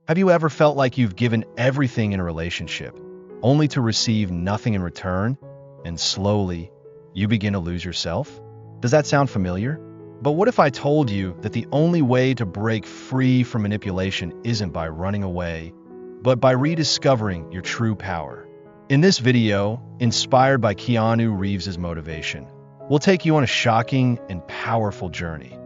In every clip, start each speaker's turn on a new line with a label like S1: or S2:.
S1: Have you ever felt like you've given everything in a relationship, only to receive nothing in return, and slowly, you begin to lose yourself? Does that sound familiar? But what if I told you that the only way to break free from manipulation isn't by running away, but by rediscovering your true power? In this video, inspired by Keanu Reeves' motivation, we'll take you on a shocking and powerful journey.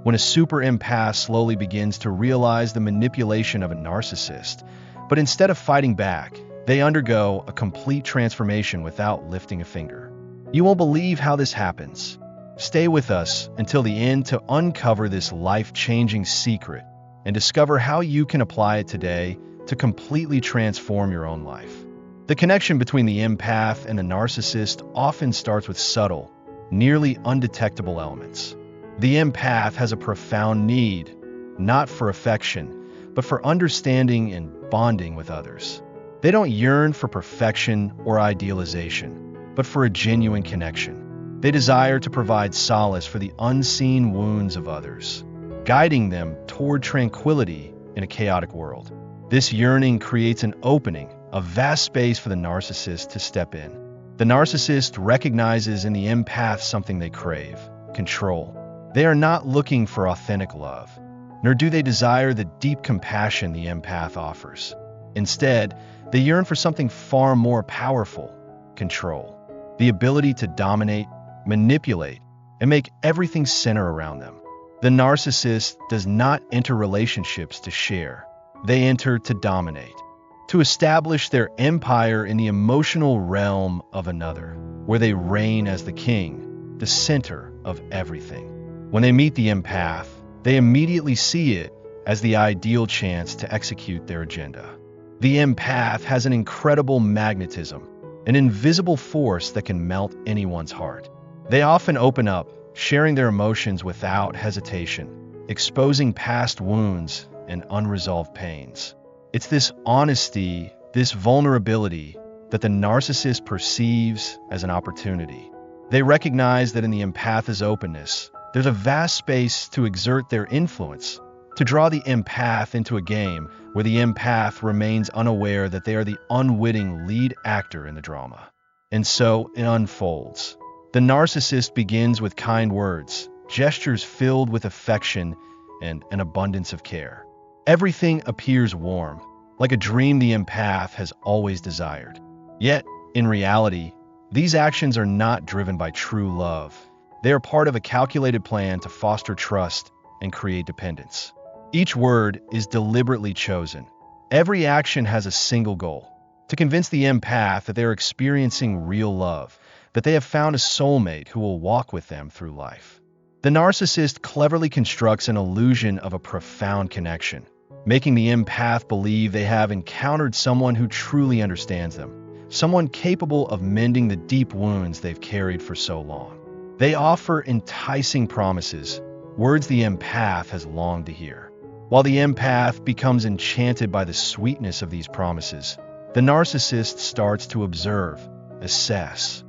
S1: When a super empath slowly begins to realize the manipulation of a narcissist, but instead of fighting back, they undergo a complete transformation without lifting a finger. You won't believe how this happens. Stay with us until the end to uncover this life-changing secret and discover how you can apply it today to completely transform your own life. The connection between the empath and the narcissist often starts with subtle, nearly undetectable elements. The empath has a profound need, not for affection, but for understanding and bonding with others. They don't yearn for perfection or idealization, but for a genuine connection. They desire to provide solace for the unseen wounds of others, guiding them toward tranquility in a chaotic world. This yearning creates an opening, a vast space for the narcissist to step in. The narcissist recognizes in the empath something they crave: control. They are not looking for authentic love, nor do they desire the deep compassion the empath offers. Instead, they yearn for something far more powerful: control. The ability to dominate, manipulate, and make everything center around them. The narcissist does not enter relationships to share. They enter to dominate, to establish their empire in the emotional realm of another, where they reign as the king, the center of everything. When they meet the empath, they immediately see it as the ideal chance to execute their agenda. The empath has an incredible magnetism, an invisible force that can melt anyone's heart. They often open up, sharing their emotions without hesitation, exposing past wounds and unresolved pains. It's this honesty, this vulnerability, that the narcissist perceives as an opportunity. They recognize that in the empath's openness, there's a vast space to exert their influence, to draw the empath into a game where the empath remains unaware that they are the unwitting lead actor in the drama. And so it unfolds. The narcissist begins with kind words, gestures filled with affection and an abundance of care. Everything appears warm, like a dream the empath has always desired. Yet, in reality, these actions are not driven by true love. They are part of a calculated plan to foster trust and create dependence. Each word is deliberately chosen. Every action has a single goal: to convince the empath that they are experiencing real love, that they have found a soulmate who will walk with them through life. The narcissist cleverly constructs an illusion of a profound connection, making the empath believe they have encountered someone who truly understands them, someone capable of mending the deep wounds they've carried for so long. They offer enticing promises, words the empath has longed to hear. While the empath becomes enchanted by the sweetness of these promises, the narcissist starts to observe, assess,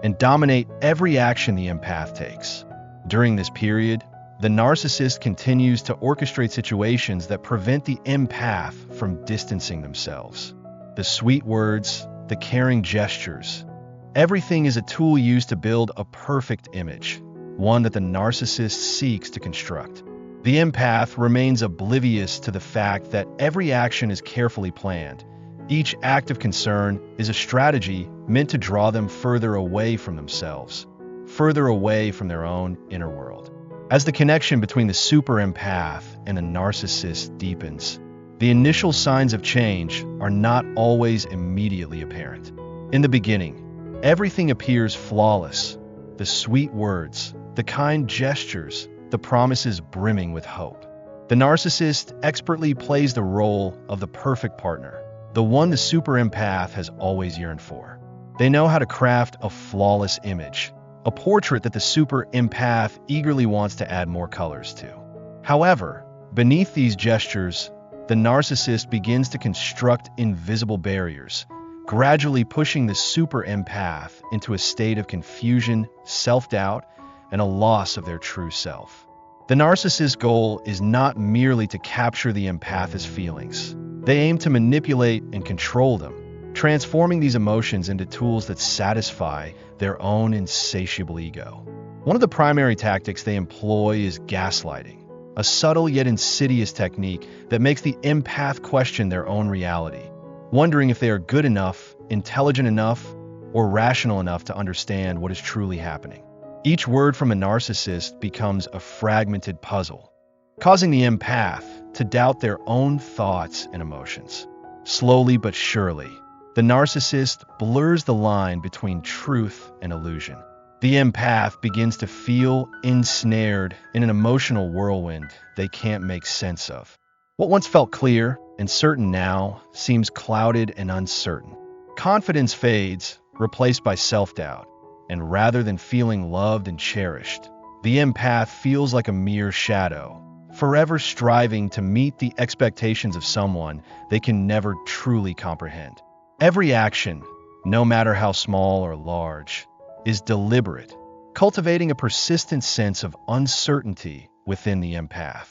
S1: and dominate every action the empath takes. During this period, the narcissist continues to orchestrate situations that prevent the empath from distancing themselves. The sweet words, the caring gestures, everything is a tool used to build a perfect image, one that the narcissist seeks to construct. The empath remains oblivious to the fact that every action is carefully planned. Each act of concern is a strategy meant to draw them further away from themselves, further away from their own inner world. As the connection between the super empath and the narcissist deepens, the initial signs of change are not always immediately apparent. In the beginning, everything appears flawless: the sweet words, the kind gestures, the promises brimming with hope. The narcissist expertly plays the role of the perfect partner, the one the super empath has always yearned for. They know how to craft a flawless image, a portrait that the super empath eagerly wants to add more colors to. However, beneath these gestures, the narcissist begins to construct invisible barriers, gradually pushing the super empath into a state of confusion, self-doubt, and a loss of their true self. The narcissist's goal is not merely to capture the empath's feelings. They aim to manipulate and control them, transforming these emotions into tools that satisfy their own insatiable ego. One of the primary tactics they employ is gaslighting, a subtle yet insidious technique that makes the empath question their own reality, wondering if they are good enough, intelligent enough, or rational enough to understand what is truly happening. Each word from a narcissist becomes a fragmented puzzle, causing the empath to doubt their own thoughts and emotions. Slowly but surely, the narcissist blurs the line between truth and illusion. The empath begins to feel ensnared in an emotional whirlwind they can't make sense of. What once felt clear and certain now seems clouded and uncertain. Confidence fades, replaced by self-doubt, and rather than feeling loved and cherished, the empath feels like a mere shadow, forever striving to meet the expectations of someone they can never truly comprehend. Every action, no matter how small or large, is deliberate, cultivating a persistent sense of uncertainty within the empath.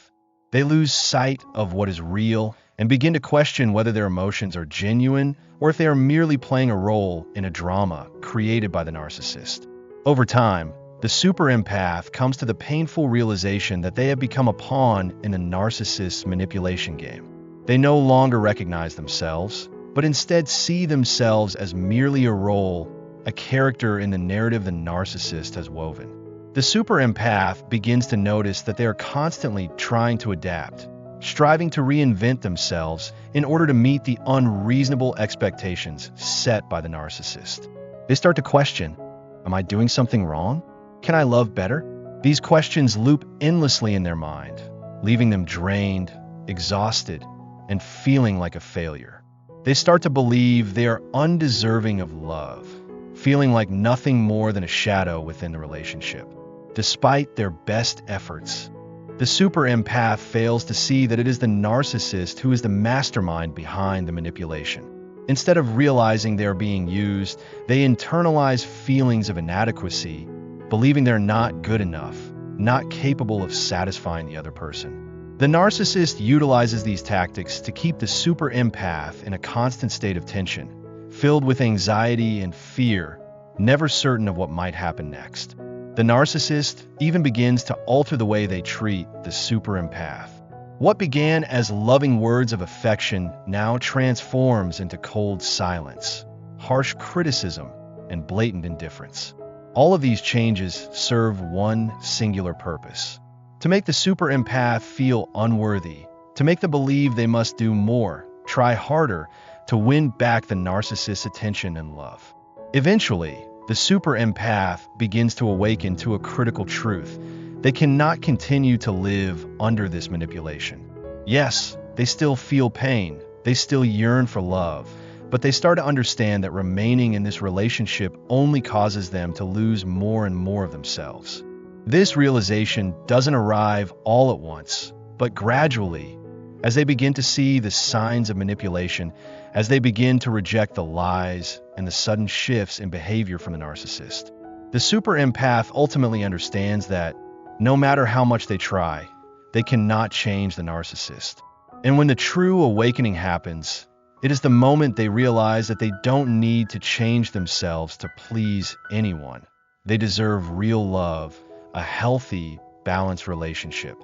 S1: They lose sight of what is real and begin to question whether their emotions are genuine or if they are merely playing a role in a drama created by the narcissist. Over time, the super empath comes to the painful realization that they have become a pawn in the narcissist's manipulation game. They no longer recognize themselves, but instead see themselves as merely a role, a character in the narrative the narcissist has woven. The super empath begins to notice that they are constantly trying to adapt, striving to reinvent themselves in order to meet the unreasonable expectations set by the narcissist. They start to question, am I doing something wrong? Can I love better? These questions loop endlessly in their mind, leaving them drained, exhausted, and feeling like a failure. They start to believe they are undeserving of love, feeling like nothing more than a shadow within the relationship. Despite their best efforts, the super empath fails to see that it is the narcissist who is the mastermind behind the manipulation. Instead of realizing they are being used, they internalize feelings of inadequacy, believing they're not good enough, not capable of satisfying the other person. The narcissist utilizes these tactics to keep the super empath in a constant state of tension, filled with anxiety and fear, never certain of what might happen next. The narcissist even begins to alter the way they treat the super empath. What began as loving words of affection now transforms into cold silence, harsh criticism, and blatant indifference. All of these changes serve one singular purpose: to make the super empath feel unworthy, to make them believe they must do more, try harder, to win back the narcissist's attention and love. Eventually, the super empath begins to awaken to a critical truth. They cannot continue to live under this manipulation. Yes, they still feel pain, they still yearn for love, but they start to understand that remaining in this relationship only causes them to lose more and more of themselves. This realization doesn't arrive all at once, but gradually, as they begin to see the signs of manipulation, as they begin to reject the lies and the sudden shifts in behavior from the narcissist. The super empath ultimately understands that, no matter how much they try, they cannot change the narcissist. And when the true awakening happens, it is the moment they realize that they don't need to change themselves to please anyone. They deserve real love, a healthy, balanced relationship.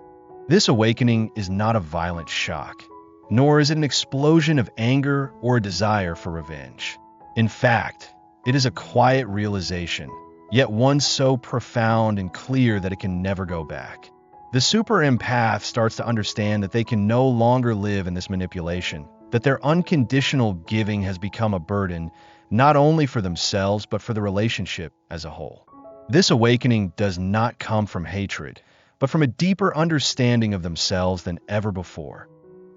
S1: This awakening is not a violent shock, nor is it an explosion of anger or a desire for revenge. In fact, it is a quiet realization, yet one so profound and clear that it can never go back. The super empath starts to understand that they can no longer live in this manipulation, that their unconditional giving has become a burden, not only for themselves but for the relationship as a whole. This awakening does not come from hatred, but from a deeper understanding of themselves than ever before.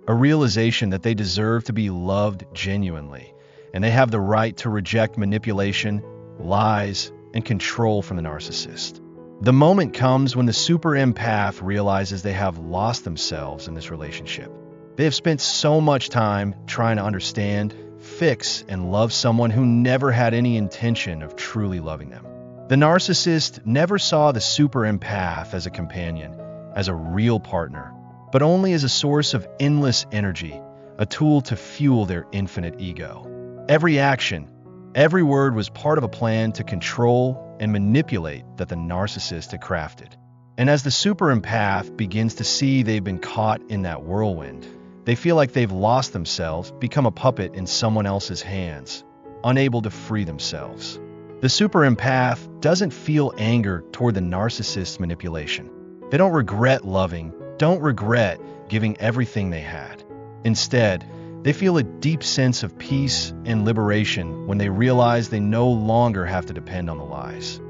S1: A realization that they deserve to be loved genuinely, and they have the right to reject manipulation, lies, and control from the narcissist. The moment comes when the super empath realizes they have lost themselves in this relationship. They have spent so much time trying to understand, fix, and love someone who never had any intention of truly loving them. The narcissist never saw the super empath as a companion, as a real partner, but only as a source of endless energy, a tool to fuel their infinite ego. Every action, every word was part of a plan to control and manipulate that the narcissist had crafted. And as the super empath begins to see they've been caught in that whirlwind, they feel like they've lost themselves, become a puppet in someone else's hands, unable to free themselves. The super empath doesn't feel anger toward the narcissist's manipulation. They don't regret loving, don't regret giving everything they had. Instead, they feel a deep sense of peace and liberation when they realize they no longer have to depend on the lies.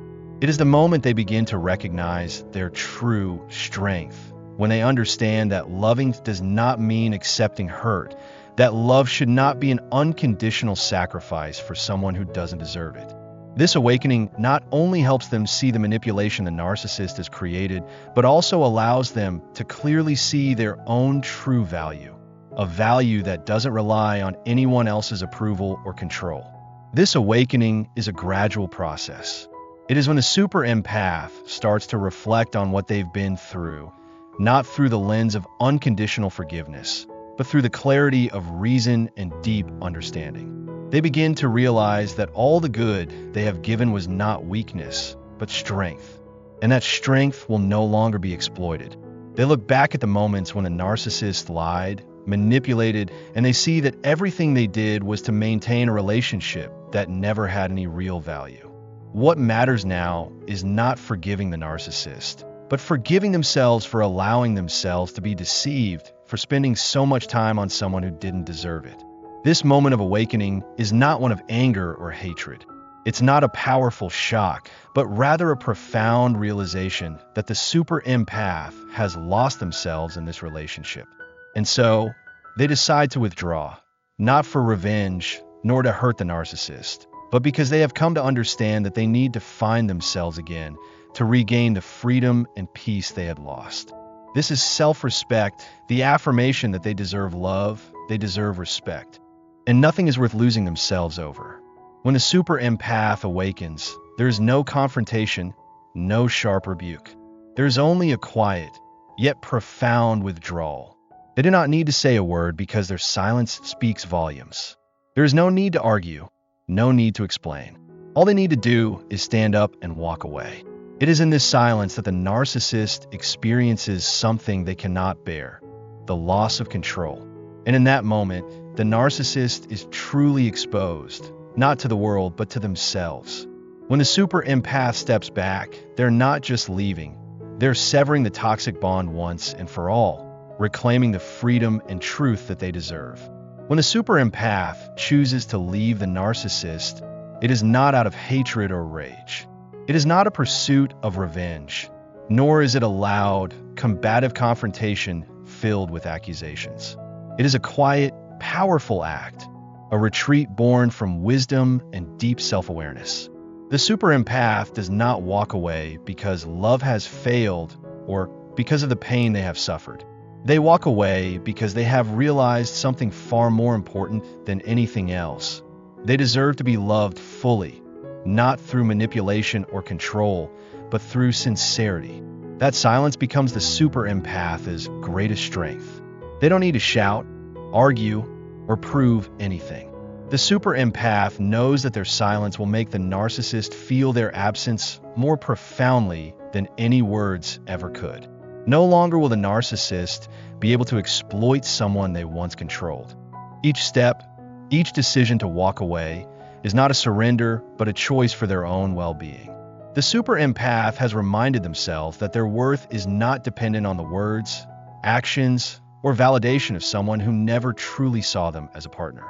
S1: It is the moment they begin to recognize their true strength, when they understand that loving does not mean accepting hurt, that love should not be an unconditional sacrifice for someone who doesn't deserve it. This awakening not only helps them see the manipulation the narcissist has created, but also allows them to clearly see their own true value, a value that doesn't rely on anyone else's approval or control. This awakening is a gradual process. It is when the super empath starts to reflect on what they've been through, not through the lens of unconditional forgiveness, but through the clarity of reason and deep understanding. They begin to realize that all the good they have given was not weakness, but strength, and that strength will no longer be exploited. They look back at the moments when the narcissist lied, manipulated, and they see that everything they did was to maintain a relationship that never had any real value. What matters now is not forgiving the narcissist, but forgiving themselves for allowing themselves to be deceived, for spending so much time on someone who didn't deserve it. This moment of awakening is not one of anger or hatred. It's not a powerful shock, but rather a profound realization that the super empath has lost themselves in this relationship. And so, they decide to withdraw, not for revenge, nor to hurt the narcissist, but because they have come to understand that they need to find themselves again, to regain the freedom and peace they had lost. This is self-respect, the affirmation that they deserve love, they deserve respect, and nothing is worth losing themselves over. When the super empath awakens, there is no confrontation, no sharp rebuke. There is only a quiet, yet profound withdrawal. They do not need to say a word because their silence speaks volumes. There is no need to argue, no need to explain. All they need to do is stand up and walk away. It is in this silence that the narcissist experiences something they cannot bear, the loss of control. And in that moment, the narcissist is truly exposed, not to the world, but to themselves. When the super empath steps back, they're not just leaving, they're severing the toxic bond once and for all, reclaiming the freedom and truth that they deserve. When the super empath chooses to leave the narcissist, it is not out of hatred or rage. It is not a pursuit of revenge, nor is it a loud, combative confrontation filled with accusations. It is a quiet, powerful act, a retreat born from wisdom and deep self-awareness. The super empath does not walk away because love has failed or because of the pain they have suffered. They walk away because they have realized something far more important than anything else. They deserve to be loved fully, not through manipulation or control, but through sincerity. That silence becomes the super empath's greatest strength. They don't need to shout, argue, or prove anything. The super empath knows that their silence will make the narcissist feel their absence more profoundly than any words ever could. No longer will the narcissist be able to exploit someone they once controlled. Each step, each decision to walk away, is not a surrender, but a choice for their own well-being. The super empath has reminded themselves that their worth is not dependent on the words, actions, or validation of someone who never truly saw them as a partner.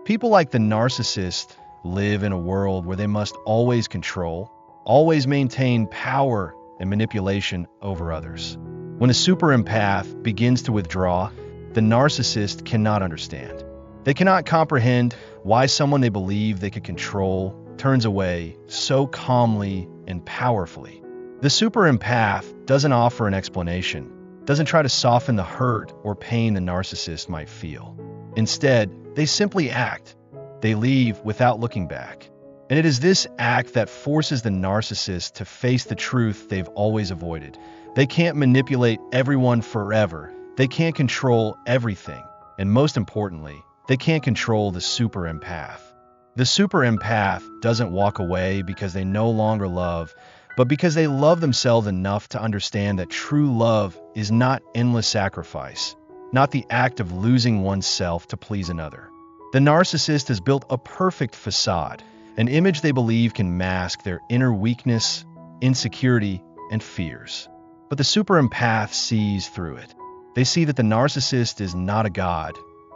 S1: People like the narcissist live in a world where they must always control, always maintain power and manipulation over others. When a super empath begins to withdraw, the narcissist cannot understand. They cannot comprehend why someone they believe they could control turns away so calmly and powerfully. The super empath doesn't offer an explanation, doesn't try to soften the hurt or pain the narcissist might feel. Instead, they simply act. They leave without looking back. And it is this act that forces the narcissist to face the truth they've always avoided. They can't manipulate everyone forever. They can't control everything. And most importantly, they can't control the super empath. The super empath doesn't walk away because they no longer love, but because they love themselves enough to understand that true love is not endless sacrifice, not the act of losing oneself to please another. The narcissist has built a perfect facade, an image they believe can mask their inner weakness, insecurity, and fears. But the super empath sees through it. They see that the narcissist is not a god,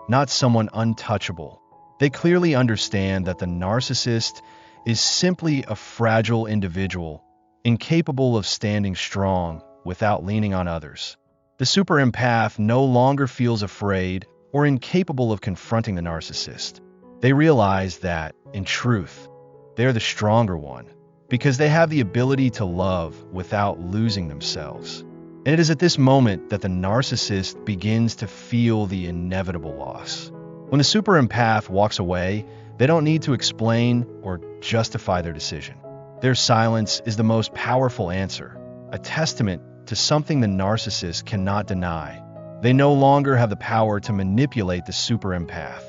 S1: not someone untouchable. They clearly understand that the narcissist is simply a fragile individual, incapable of standing strong without leaning on others. The super empath no longer feels afraid or incapable of confronting the narcissist. They realize that, in truth, they're the stronger one, because they have the ability to love without losing themselves. And it is at this moment that the narcissist begins to feel the inevitable loss. When the super empath walks away, they don't need to explain or justify their decision. Their silence is the most powerful answer, a testament to something the narcissist cannot deny. They no longer have the power to manipulate the super empath.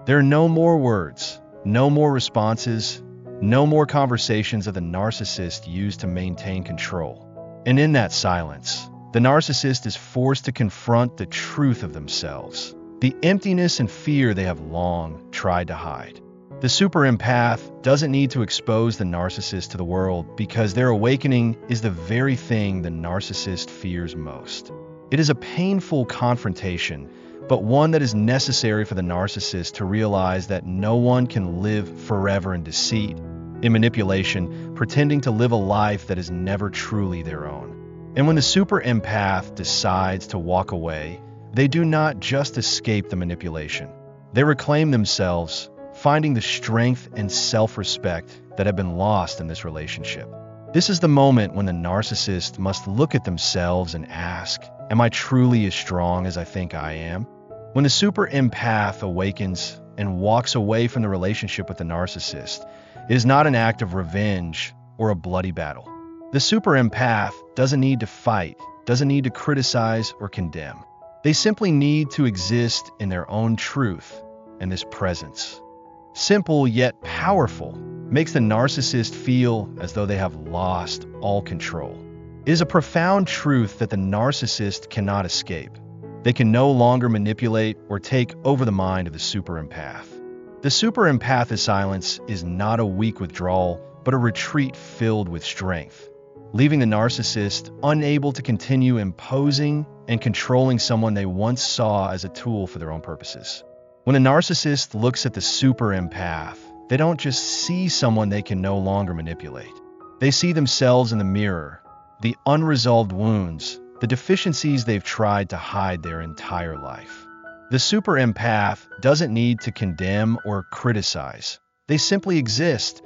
S1: There are no more words, no more responses, no more conversations that the narcissist used to maintain control. And in that silence, the narcissist is forced to confront the truth of themselves, the emptiness and fear they have long tried to hide. The super empath doesn't need to expose the narcissist to the world because their awakening is the very thing the narcissist fears most. It is a painful confrontation, but one that is necessary for the narcissist to realize that no one can live forever in deceit, in manipulation, pretending to live a life that is never truly their own. And when the super empath decides to walk away, they do not just escape the manipulation. They reclaim themselves, finding the strength and self-respect that have been lost in this relationship. This is the moment when the narcissist must look at themselves and ask, am I truly as strong as I think I am? When the super empath awakens and walks away from the relationship with the narcissist, it is not an act of revenge or a bloody battle. The super empath doesn't need to fight, doesn't need to criticize or condemn. They simply need to exist in their own truth and this presence. Simple yet powerful, makes the narcissist feel as though they have lost all control. It is a profound truth that the narcissist cannot escape. They can no longer manipulate or take over the mind of the super empath. The super empath's silence is not a weak withdrawal, but a retreat filled with strength, leaving the narcissist unable to continue imposing and controlling someone they once saw as a tool for their own purposes. When a narcissist looks at the super empath, they don't just see someone they can no longer manipulate. They see themselves in the mirror, the unresolved wounds, the deficiencies they've tried to hide their entire life. The super empath doesn't need to condemn or criticize. They simply exist,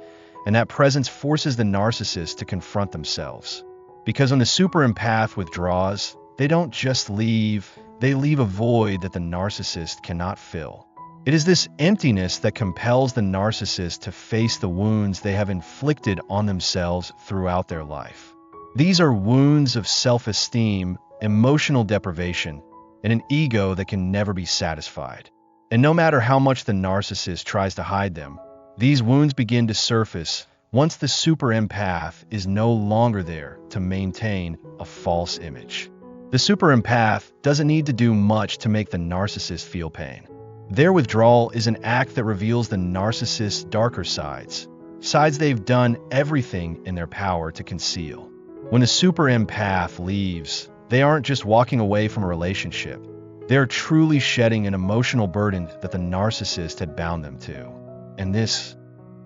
S1: and that presence forces the narcissist to confront themselves. Because when the super empath withdraws, they don't just leave, they leave a void that the narcissist cannot fill. It is this emptiness that compels the narcissist to face the wounds they have inflicted on themselves throughout their life. These are wounds of self-esteem, emotional deprivation, and an ego that can never be satisfied. And no matter how much the narcissist tries to hide them, these wounds begin to surface once the super empath is no longer there to maintain a false image. The super empath doesn't need to do much to make the narcissist feel pain. Their withdrawal is an act that reveals the narcissist's darker sides, sides they've done everything in their power to conceal. When the super empath leaves, they aren't just walking away from a relationship. They're truly shedding an emotional burden that the narcissist had bound them to. And this,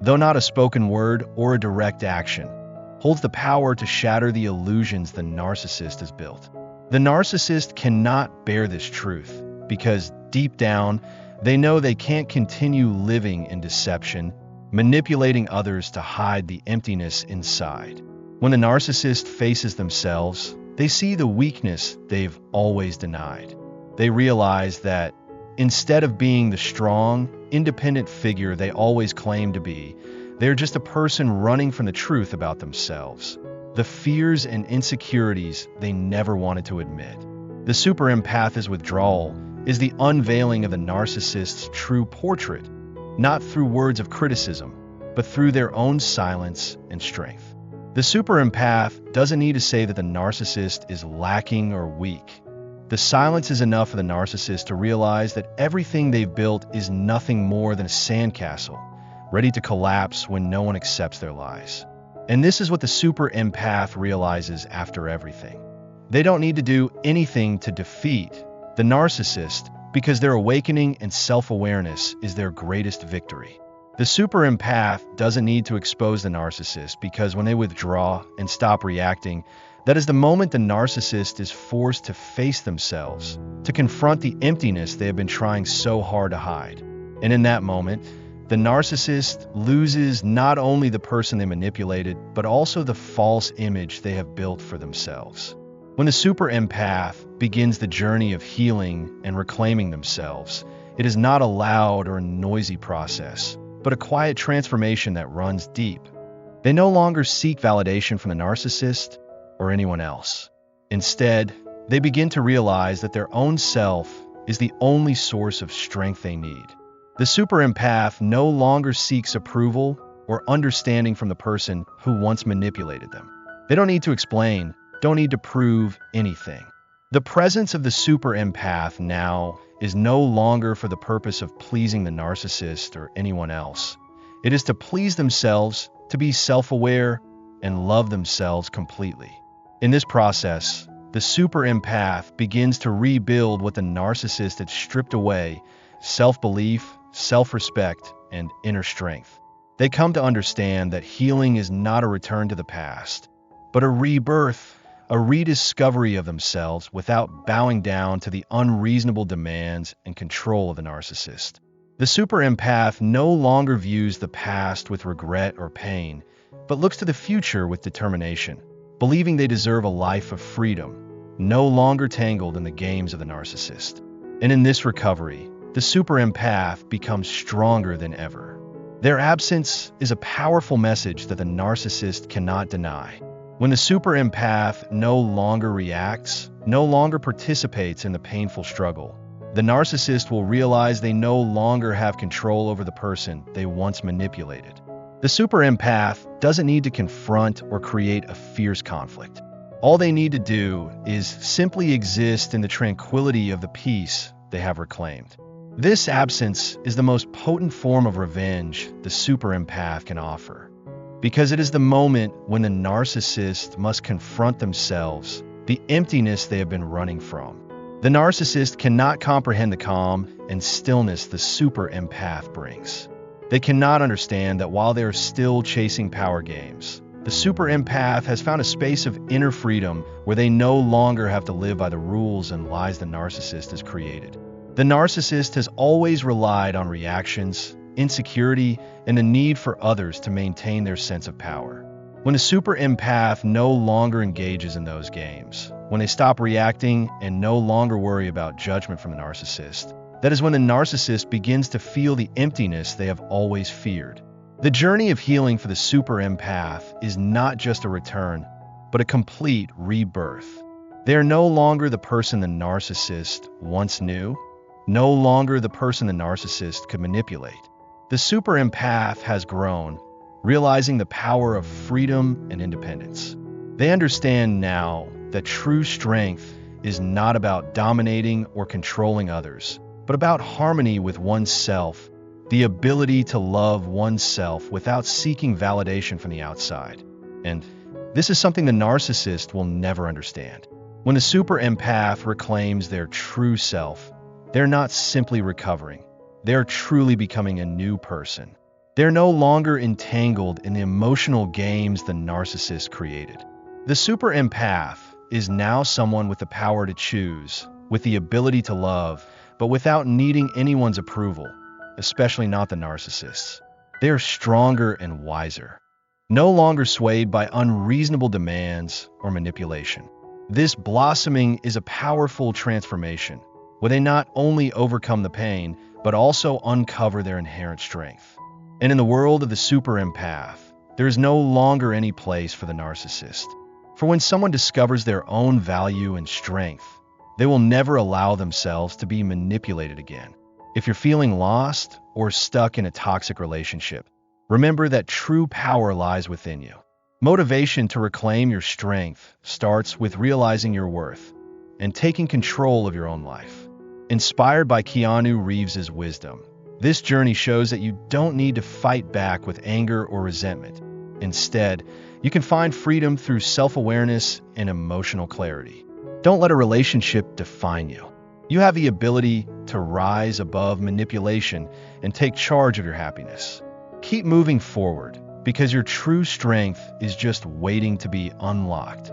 S1: though not a spoken word or a direct action, holds the power to shatter the illusions the narcissist has built. The narcissist cannot bear this truth because, deep down, they know they can't continue living in deception, manipulating others to hide the emptiness inside. When the narcissist faces themselves, they see the weakness they've always denied. They realize that instead of being the strong, independent figure they always claimed to be, they're just a person running from the truth about themselves, the fears and insecurities they never wanted to admit. The super empath's withdrawal is the unveiling of the narcissist's true portrait, not through words of criticism, but through their own silence and strength. The super empath doesn't need to say that the narcissist is lacking or weak. The silence is enough for the narcissist to realize that everything they've built is nothing more than a sandcastle, ready to collapse when no one accepts their lies. And this is what the super empath realizes after everything. They don't need to do anything to defeat the narcissist because their awakening and self-awareness is their greatest victory. The super empath doesn't need to expose the narcissist because when they withdraw and stop reacting, that is the moment the narcissist is forced to face themselves, to confront the emptiness they have been trying so hard to hide. And in that moment, the narcissist loses not only the person they manipulated, but also the false image they have built for themselves. When the super empath begins the journey of healing and reclaiming themselves, it is not a loud or noisy process, but a quiet transformation that runs deep. They no longer seek validation from the narcissist or anyone else. Instead, they begin to realize that their own self is the only source of strength they need. The super empath no longer seeks approval or understanding from the person who once manipulated them. They don't need to explain, don't need to prove anything. The presence of the super empath now is no longer for the purpose of pleasing the narcissist or anyone else. It is to please themselves, to be self-aware, and love themselves completely. In this process, the super empath begins to rebuild what the narcissist had stripped away: self-belief, self-respect, and inner strength. They come to understand that healing is not a return to the past, but a rebirth, a rediscovery of themselves without bowing down to the unreasonable demands and control of the narcissist. The super empath no longer views the past with regret or pain, but looks to the future with determination, believing they deserve a life of freedom, no longer tangled in the games of the narcissist. And in this recovery, the super empath becomes stronger than ever. Their absence is a powerful message that the narcissist cannot deny. When the super empath no longer reacts, no longer participates in the painful struggle, the narcissist will realize they no longer have control over the person they once manipulated. The super empath doesn't need to confront or create a fierce conflict. All they need to do is simply exist in the tranquility of the peace they have reclaimed. This absence is the most potent form of revenge the super empath can offer, because it is the moment when the narcissist must confront themselves, the emptiness they have been running from. The narcissist cannot comprehend the calm and stillness the super empath brings. They cannot understand that while they are still chasing power games, the super empath has found a space of inner freedom where they no longer have to live by the rules and lies the narcissist has created. The narcissist has always relied on reactions, insecurity, and the need for others to maintain their sense of power. When the super empath no longer engages in those games, when they stop reacting and no longer worry about judgment from the narcissist, that is when the narcissist begins to feel the emptiness they have always feared. The journey of healing for the super empath is not just a return, but a complete rebirth. They are no longer the person the narcissist once knew, no longer the person the narcissist could manipulate. The super empath has grown, realizing the power of freedom and independence. They understand now that true strength is not about dominating or controlling others, but about harmony with oneself, the ability to love oneself without seeking validation from the outside. And this is something the narcissist will never understand. When the super empath reclaims their true self, they're not simply recovering. They're truly becoming a new person. They're no longer entangled in the emotional games the narcissist created. The super empath is now someone with the power to choose, with the ability to love, but without needing anyone's approval, especially not the narcissists. They are stronger and wiser, no longer swayed by unreasonable demands or manipulation. This blossoming is a powerful transformation, where they not only overcome the pain, but also uncover their inherent strength. And in the world of the super empath, there is no longer any place for the narcissist. For when someone discovers their own value and strength, They will never allow themselves to be manipulated again. If you're feeling lost or stuck in a toxic relationship, remember that true power lies within you. Motivation to reclaim your strength starts with realizing your worth and taking control of your own life. Inspired by Keanu Reeves' wisdom, this journey shows that you don't need to fight back with anger or resentment. Instead, you can find freedom through self-awareness and emotional clarity. Don't let a relationship define you. You have the ability to rise above manipulation and take charge of your happiness. Keep moving forward, because your true strength is just waiting to be unlocked.